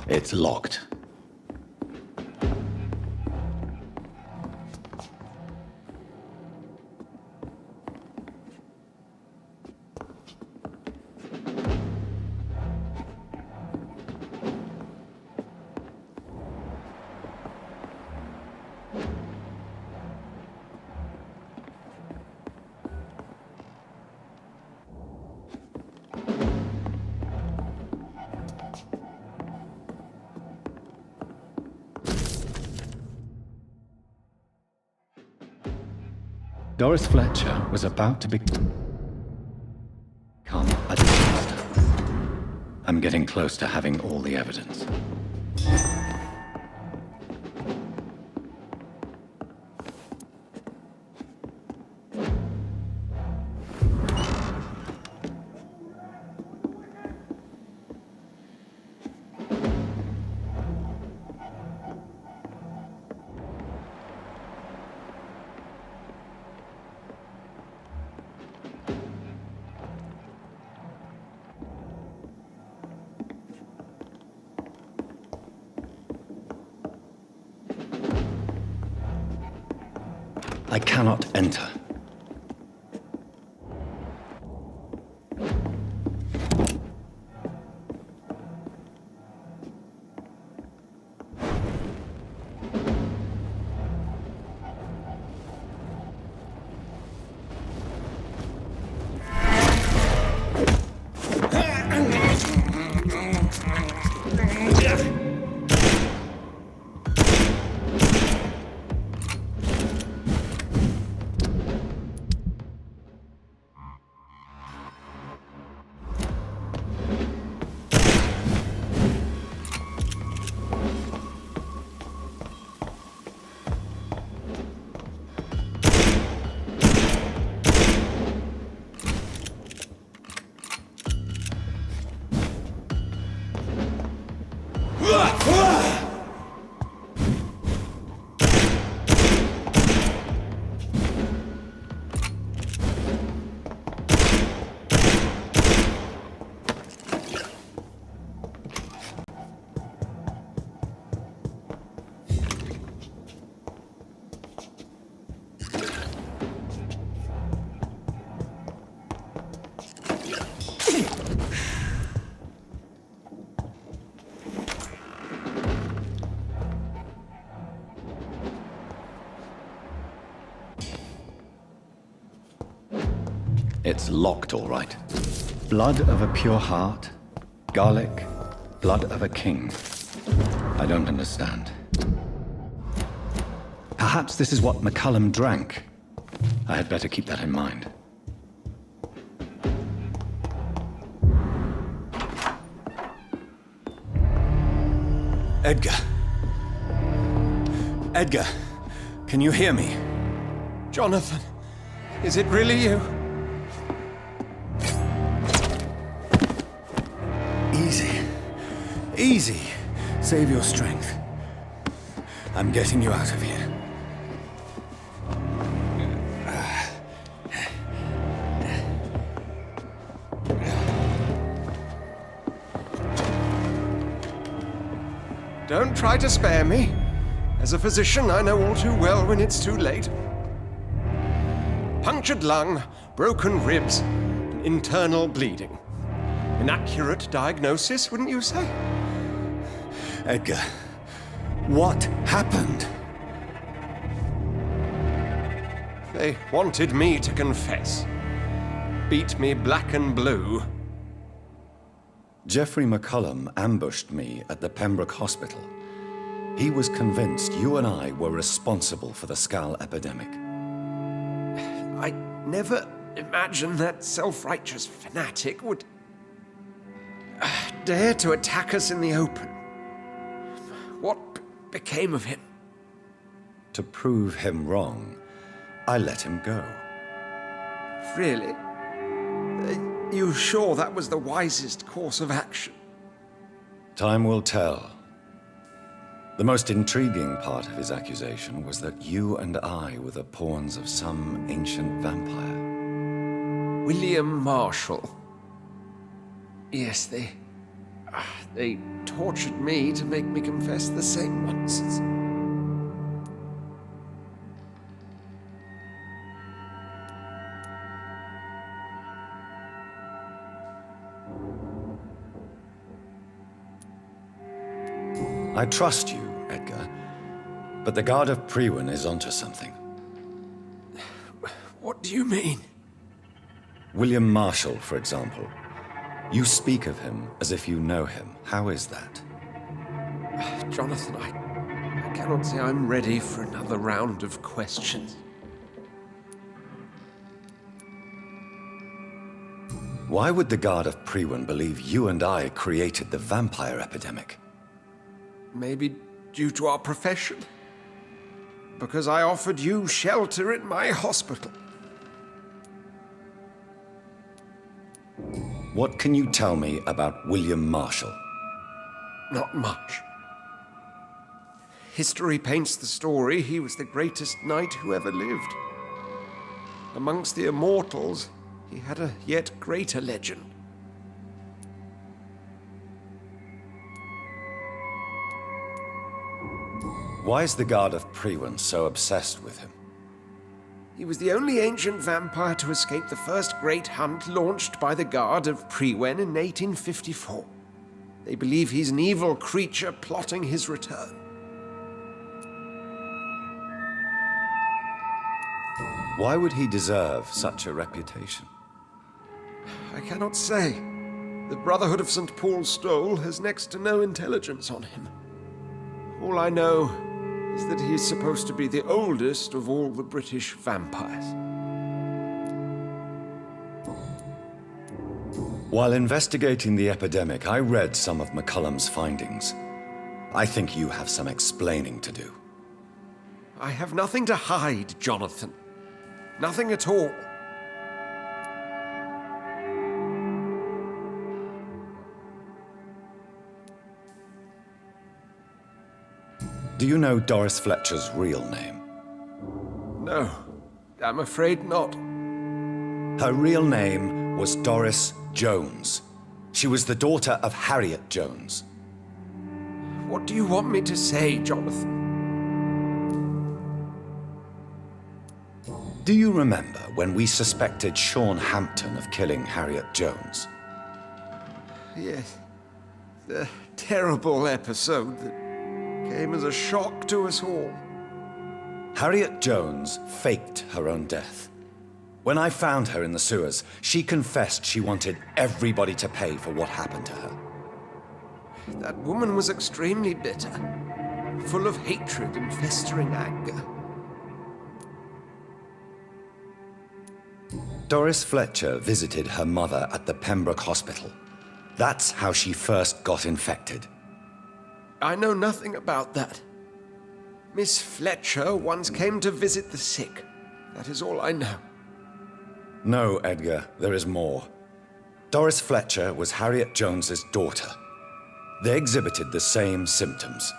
It's locked. Doris Fletcher was about to become a disaster. I'm getting close to having all the evidence. I cannot enter. It's locked, all right. Blood of a pure heart, garlic, blood of a king. I don't understand. Perhaps this is what McCullum drank. I had better keep that in mind. Edgar. Edgar, can you hear me? Jonathan, is it really you? Easy. Easy. Save your strength. I'm getting you out of here. Don't try to spare me. As a physician, I know all too well when it's too late. Punctured lung, broken ribs, and internal bleeding. Inaccurate diagnosis, wouldn't you say? Edgar, what happened? They wanted me to confess. Beat me black and blue. Jeffrey McCullum ambushed me at the Pembroke Hospital. He was convinced you and I were responsible for the Skal epidemic. I never imagined that self-righteous fanatic would dare to attack us in the open. What became of him? To prove him wrong, I let him go. Really? Are you sure that was the wisest course of action? Time will tell. The most intriguing part of his accusation was that you and I were the pawns of some ancient vampire. William Marshall. Yes, They tortured me to make me confess the same nonsense. I trust you, Edgar, but the Guard of Priwen is onto something. What do you mean? William Marshall, for example. You speak of him as if you know him. How is that? Jonathan, I cannot say I'm ready for another round of questions. Why would the Guard of Priwen believe you and I created the vampire epidemic? Maybe due to our profession. Because I offered you shelter in my hospital. What can you tell me about William Marshall? Not much. History paints the story he was the greatest knight who ever lived. Amongst the immortals, he had a yet greater legend. Why is the Guard of Priwen so obsessed with him? He was the only ancient vampire to escape the first great hunt launched by the Guard of Priwen in 1854. They believe he's an evil creature plotting his return. Why would he deserve such a reputation? I cannot say. The Brotherhood of St. Paul's Stole has next to no intelligence on him. All I know is that he is supposed to be the oldest of all the British vampires. While investigating the epidemic, I read some of McCullum's findings. I think you have some explaining to do. I have nothing to hide, Jonathan. Nothing at all. Do you know Doris Fletcher's real name? No, I'm afraid not. Her real name was Doris Jones. She was the daughter of Harriet Jones. What do you want me to say, Jonathan? Do you remember when we suspected Sean Hampton of killing Harriet Jones? Yes. The terrible episode that came as a shock to us all. Harriet Jones faked her own death. When I found her in the sewers, she confessed she wanted everybody to pay for what happened to her. That woman was extremely bitter, full of hatred and festering anger. Doris Fletcher visited her mother at the Pembroke Hospital. That's how she first got infected. I know nothing about that. Miss Fletcher once came to visit the sick. That is all I know. No, Edgar, there is more. Doris Fletcher was Harriet Jones's daughter. They exhibited the same symptoms: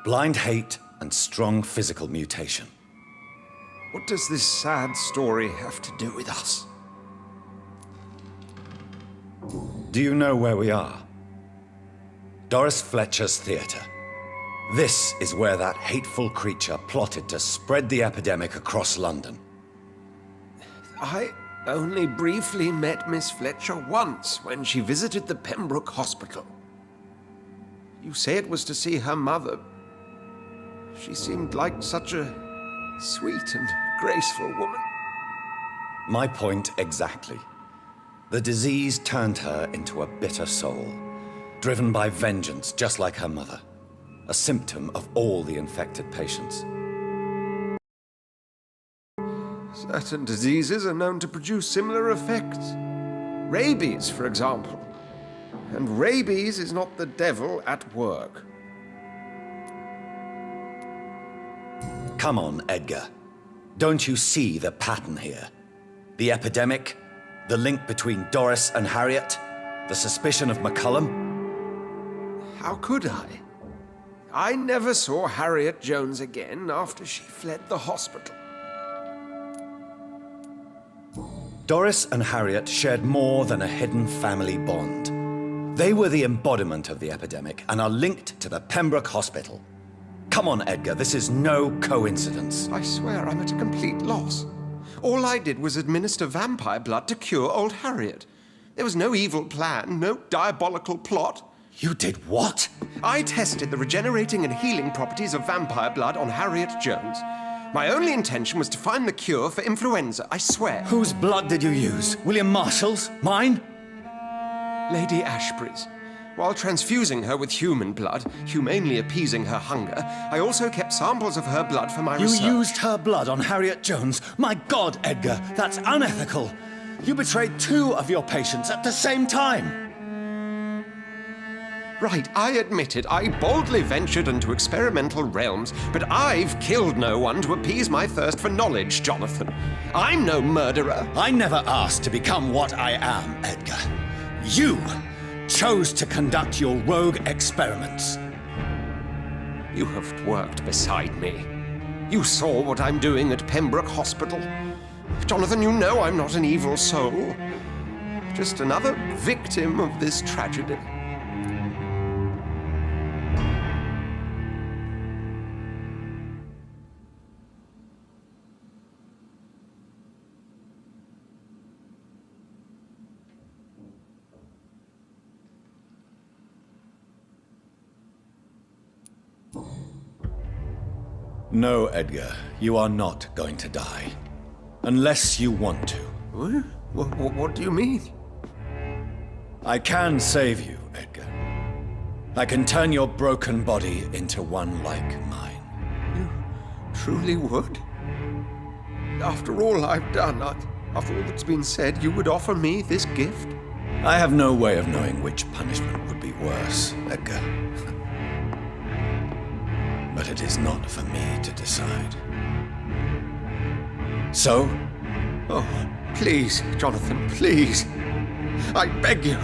blind hate and strong physical mutation. What does this sad story have to do with us? Do you know where we are? Doris Fletcher's theater. This is where that hateful creature plotted to spread the epidemic across London. I only briefly met Miss Fletcher once when she visited the Pembroke Hospital. You say it was to see her mother. She seemed like such a sweet and graceful woman. My point exactly. The disease turned her into a bitter soul, driven by vengeance just like her mother, a symptom of all the infected patients. Certain diseases are known to produce similar effects. Rabies, for example. And rabies is not the devil at work. Come on, Edgar. Don't you see the pattern here? The epidemic, the link between Doris and Harriet, the suspicion of McCullum. How could I? I never saw Harriet Jones again after she fled the hospital. Doris and Harriet shared more than a hidden family bond. They were the embodiment of the epidemic and are linked to the Pembroke Hospital. Come on, Edgar, this is no coincidence. I swear I'm at a complete loss. All I did was administer vampire blood to cure old Harriet. There was no evil plan, no diabolical plot. You did what? I tested the regenerating and healing properties of vampire blood on Harriet Jones. My only intention was to find the cure for influenza, I swear. Whose blood did you use? William Marshall's? Mine? Lady Ashbury's. While transfusing her with human blood, humanely appeasing her hunger, I also kept samples of her blood for my research. You used her blood on Harriet Jones? My God, Edgar, that's unethical. You betrayed 2 of your patients at the same time. Right, I admit it. I boldly ventured into experimental realms, but I've killed no one to appease my thirst for knowledge, Jonathan. I'm no murderer. I never asked to become what I am, Edgar. You chose to conduct your rogue experiments. You have worked beside me. You saw what I'm doing at Pembroke Hospital. Jonathan, you know I'm not an evil soul. Just another victim of this tragedy. No, Edgar, you are not going to die. Unless you want to. What do you mean? I can save you, Edgar. I can turn your broken body into one like mine. You truly would? After all I've done, after all that's been said, you would offer me this gift? I have no way of knowing which punishment would be worse, Edgar. But it is not for me to decide. So? Oh, please, Jonathan, please. I beg you.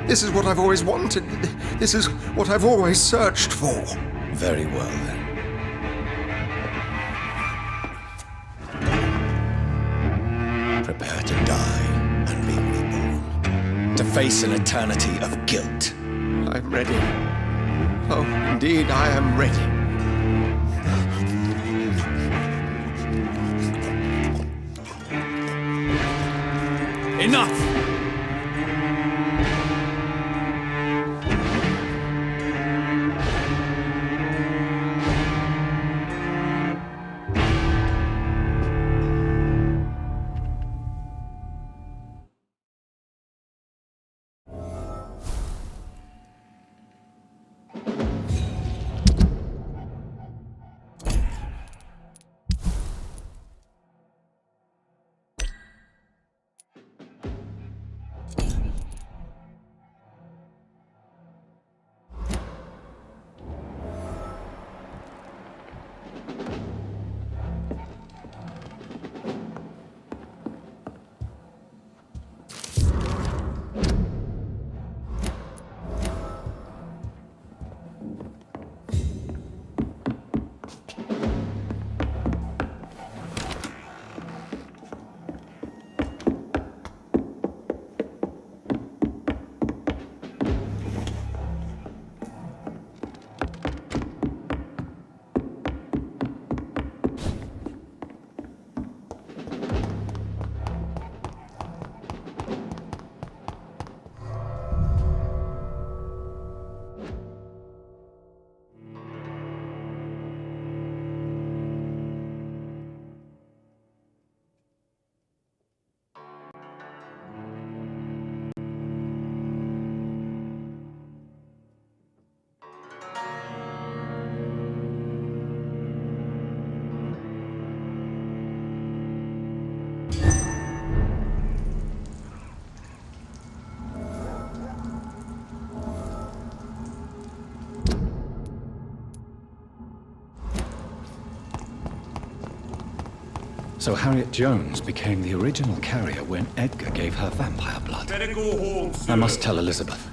This is what I've always wanted. This is what I've always searched for. Very well, then. Prepare to die and be reborn. To face an eternity of guilt. I'm ready. Oh, indeed, I am ready. Enough! So Harriet Jones became the original carrier when Edgar gave her vampire blood. Better go home, sir. I must tell Elizabeth.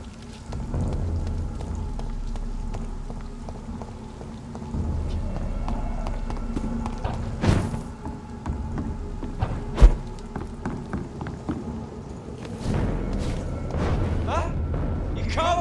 Huh? You can't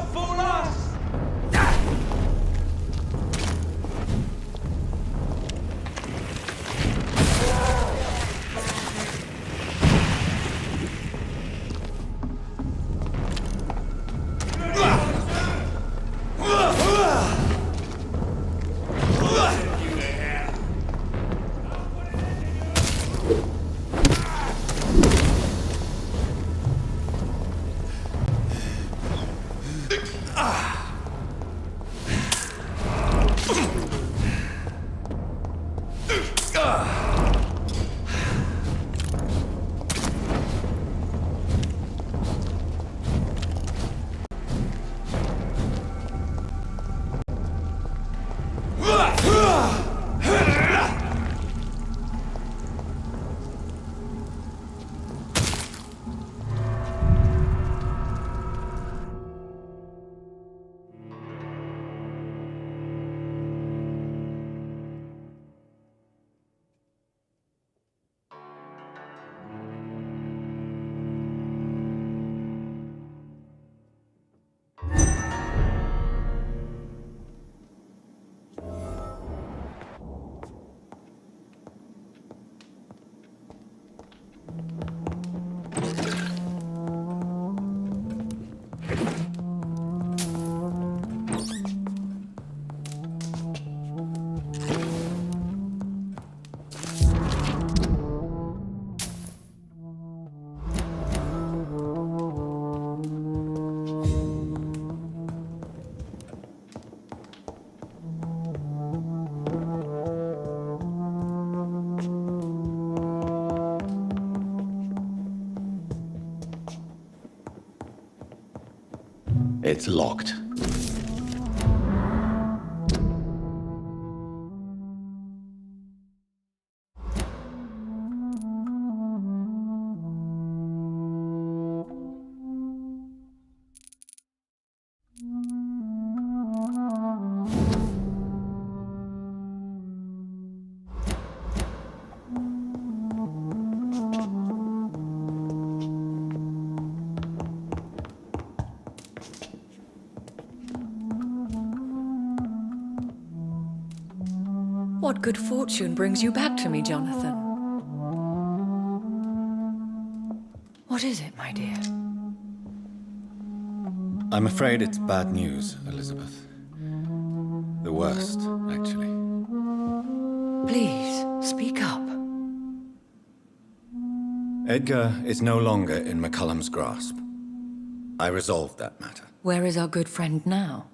It's locked. What good fortune brings you back to me, Jonathan? What is it, my dear? I'm afraid it's bad news, Elizabeth. The worst, actually. Please, speak up. Edgar is no longer in McCullum's grasp. I resolved that matter. Where is our good friend now?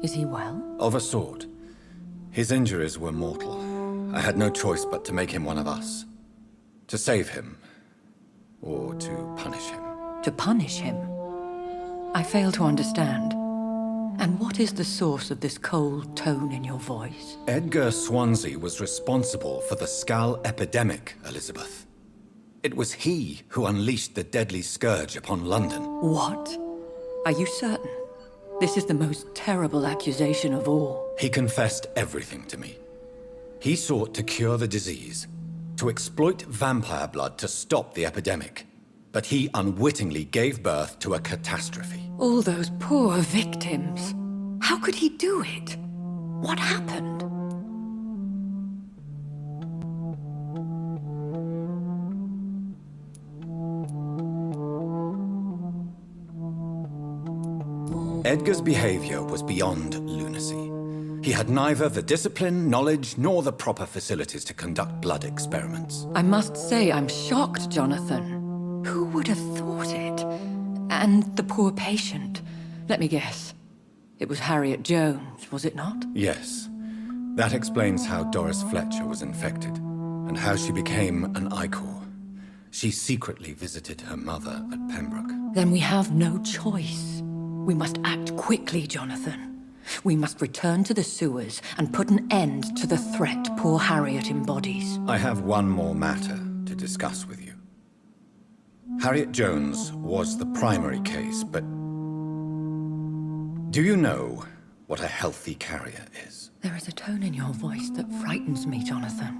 Is he well? Of a sort. His injuries were mortal. I had no choice but to make him one of us. To save him. Or to punish him. To punish him? I fail to understand. And what is the source of this cold tone in your voice? Edgar Swansea was responsible for the Skal epidemic, Elizabeth. It was he who unleashed the deadly scourge upon London. What? Are you certain? This is the most terrible accusation of all. He confessed everything to me. He sought to cure the disease, to exploit vampire blood to stop the epidemic. But he unwittingly gave birth to a catastrophe. All those poor victims. How could he do it? What happened? Edgar's behavior was beyond lunacy. He had neither the discipline, knowledge, nor the proper facilities to conduct blood experiments. I must say I'm shocked, Jonathan. Who would have thought it? And the poor patient. Let me guess. It was Harriet Jones, was it not? Yes. That explains how Doris Fletcher was infected, and how she became an Ichor. She secretly visited her mother at Pembroke. Then we have no choice. We must act quickly, Jonathan. We must return to the sewers and put an end to the threat poor Harriet embodies. I have one more matter to discuss with you. Harriet Jones was the primary case, but do you know what a healthy carrier is? There is a tone in your voice that frightens me, Jonathan.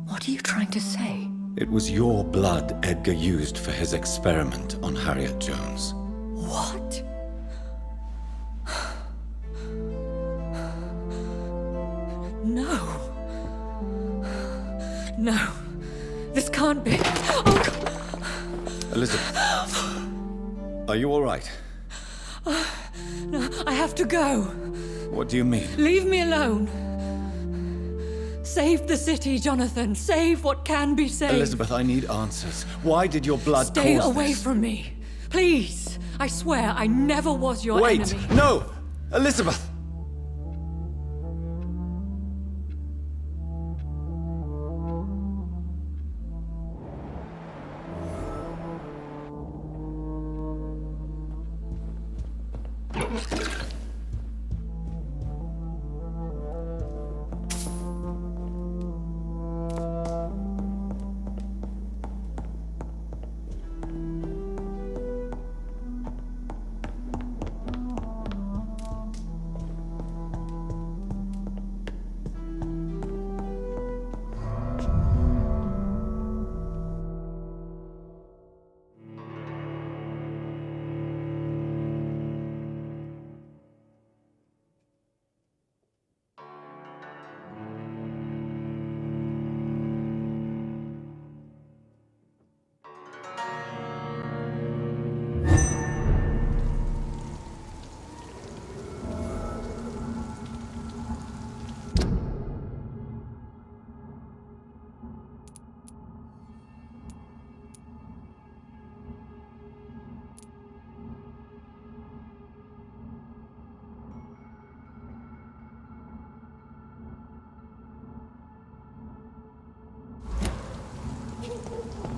What are you trying to say? It was your blood Edgar used for his experiment on Harriet Jones. What? No. No. This can't be. Oh, God. Elizabeth, are you all right? No, I have to go. What do you mean? Leave me alone. Save the city, Jonathan. Save what can be saved. Elizabeth, I need answers. Why did your blood Stay cause away this? from me. Please. I swear I never was your Wait! enemy. No! Elizabeth!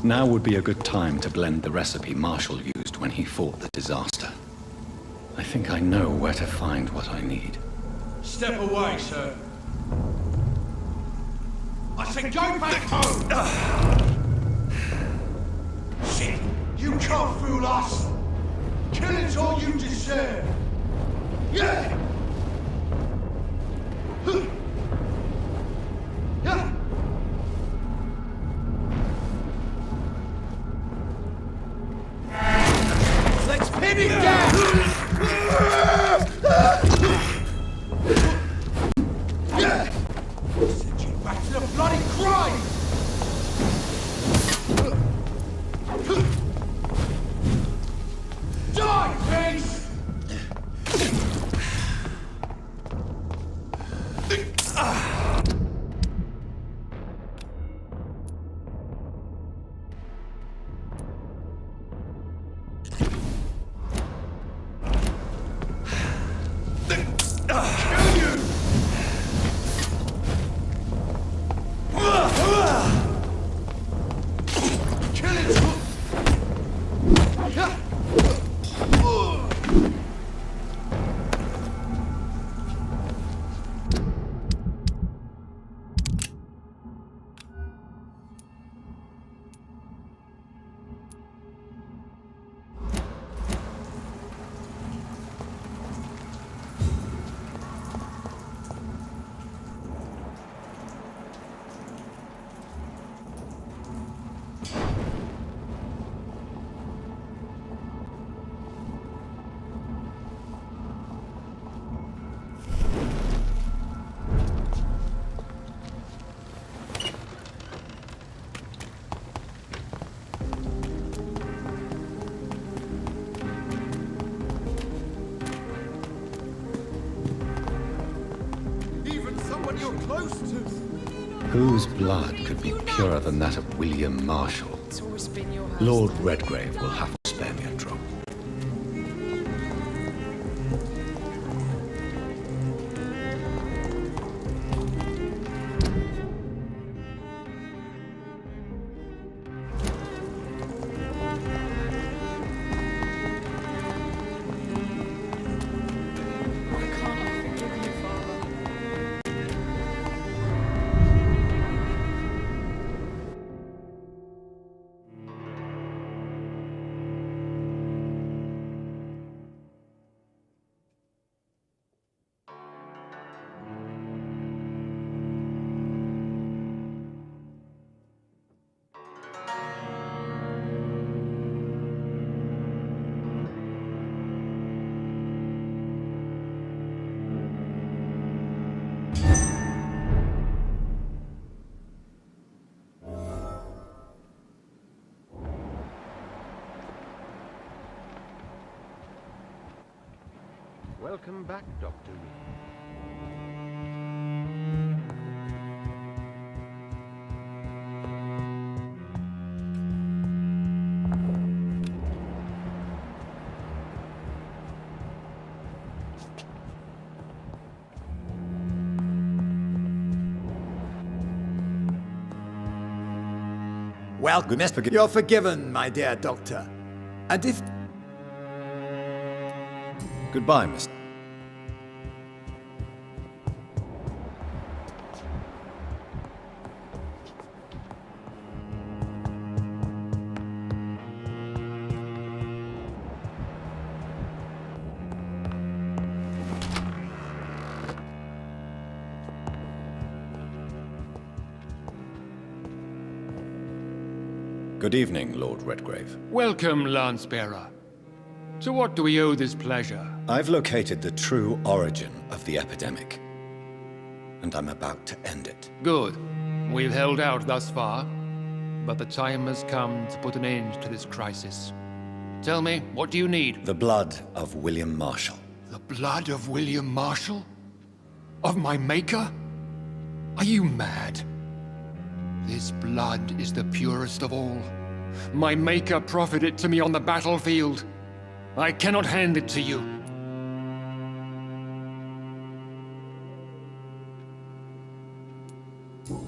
Now would be a good time to blend the recipe Marshall used when he fought the disaster. I think I know where to find what I need. Step away, sir. I said go back home! Shit! You can't fool us! Killing's all you deserve! Yeah! Yeah! Let's pin it down! Send you back to the bloody crime! Die, face! Whose blood could be purer than that of William Marshall? Lord Redgrave will have to spare me a drop. Welcome back, Dr. Reed. Well, we must forgive. You're forgiven, my dear doctor. And if... Goodbye, Mr. Good evening, Lord Redgrave. Welcome, Lance-bearer. To what do we owe this pleasure? I've located the true origin of the epidemic, and I'm about to end it. Good. We've held out thus far, but the time has come to put an end to this crisis. Tell me, what do you need? The blood of William Marshall. The blood of William Marshall? Of my maker? Are you mad? This blood is the purest of all. My maker proffered it to me on the battlefield. I cannot hand it to you.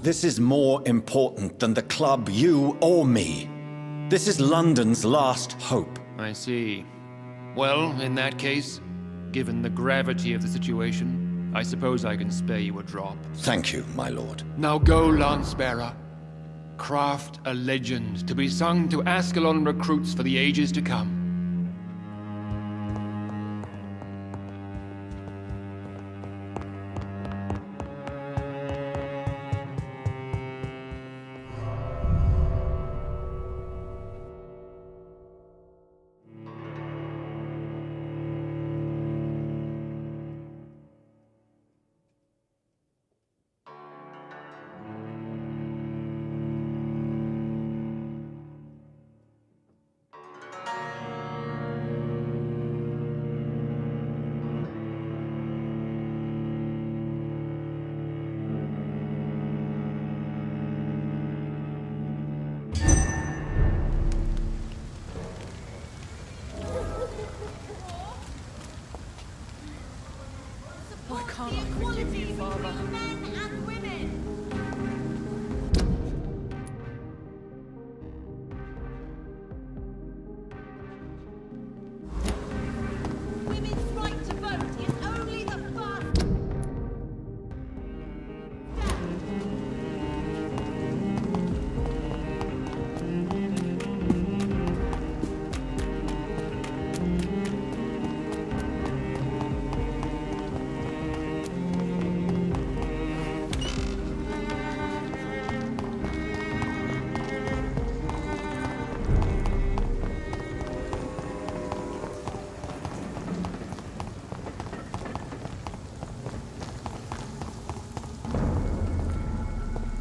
This is more important than the club, you or me. This is London's last hope. I see. Well, in that case, given the gravity of the situation, I suppose I can spare you a drop. Thank you, my lord. Now go, Lancebearer. Craft a legend to be sung to Ascalon recruits for the ages to come. Why can't I forgive you, Father? Men and women. Women's right to vote is only the first step.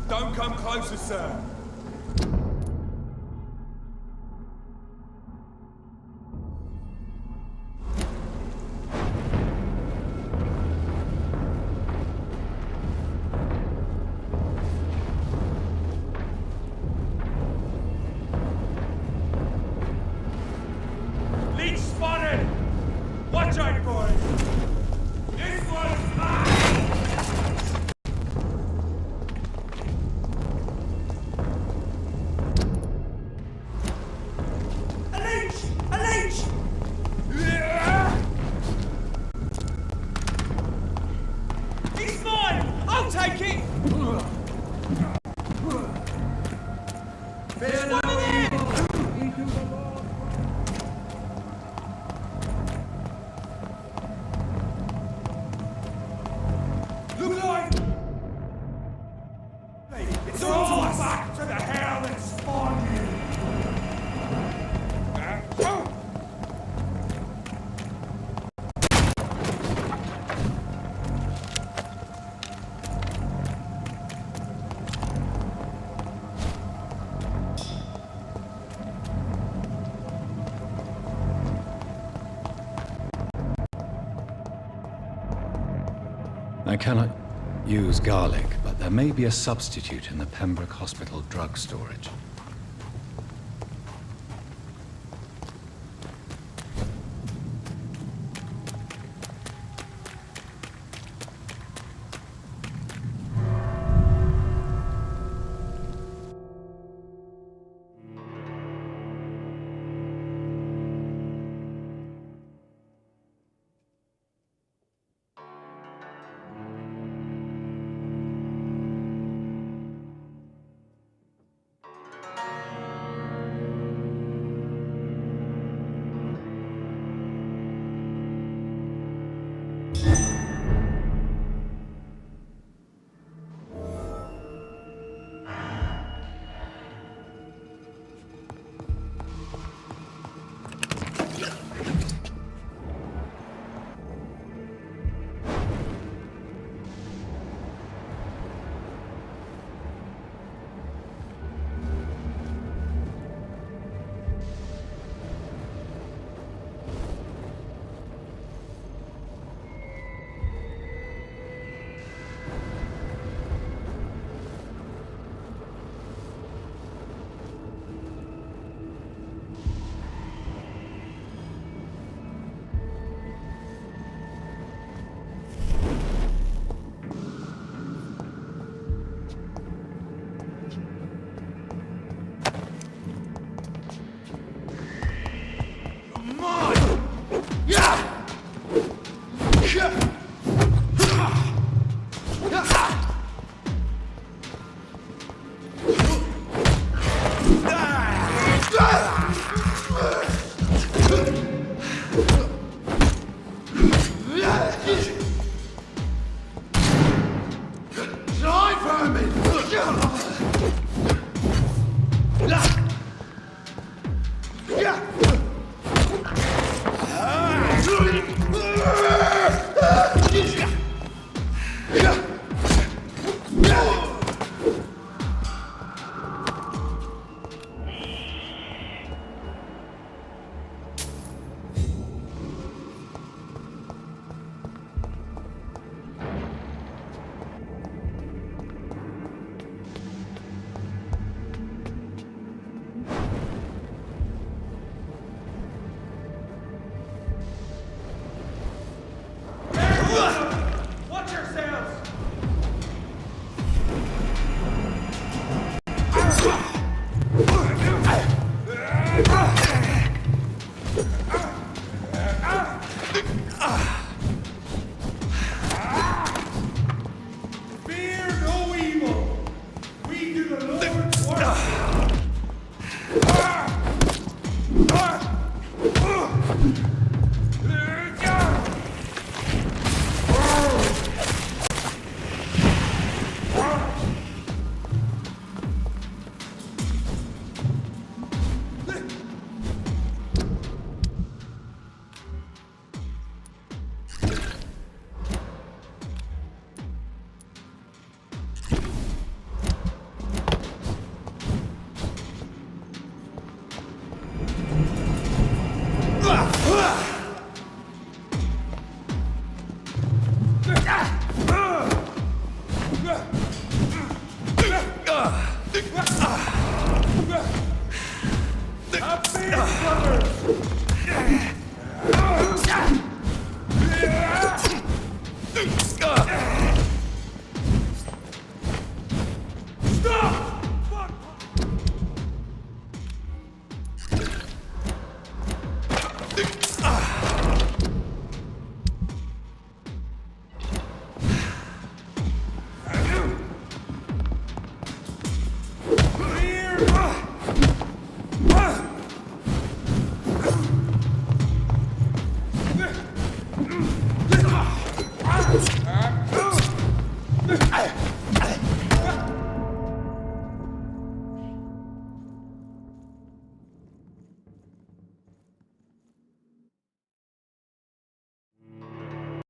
Don't come closer, sir. Leech spotted! Watch out for it! This one's mine! A leech! A leech! He's mine! I'll take it! There's one of them! Look alive! It's all back to the hell that spawned you! I cannot use garlic, but there may be a substitute in the Pembroke Hospital drug storage. Vampyr brothers!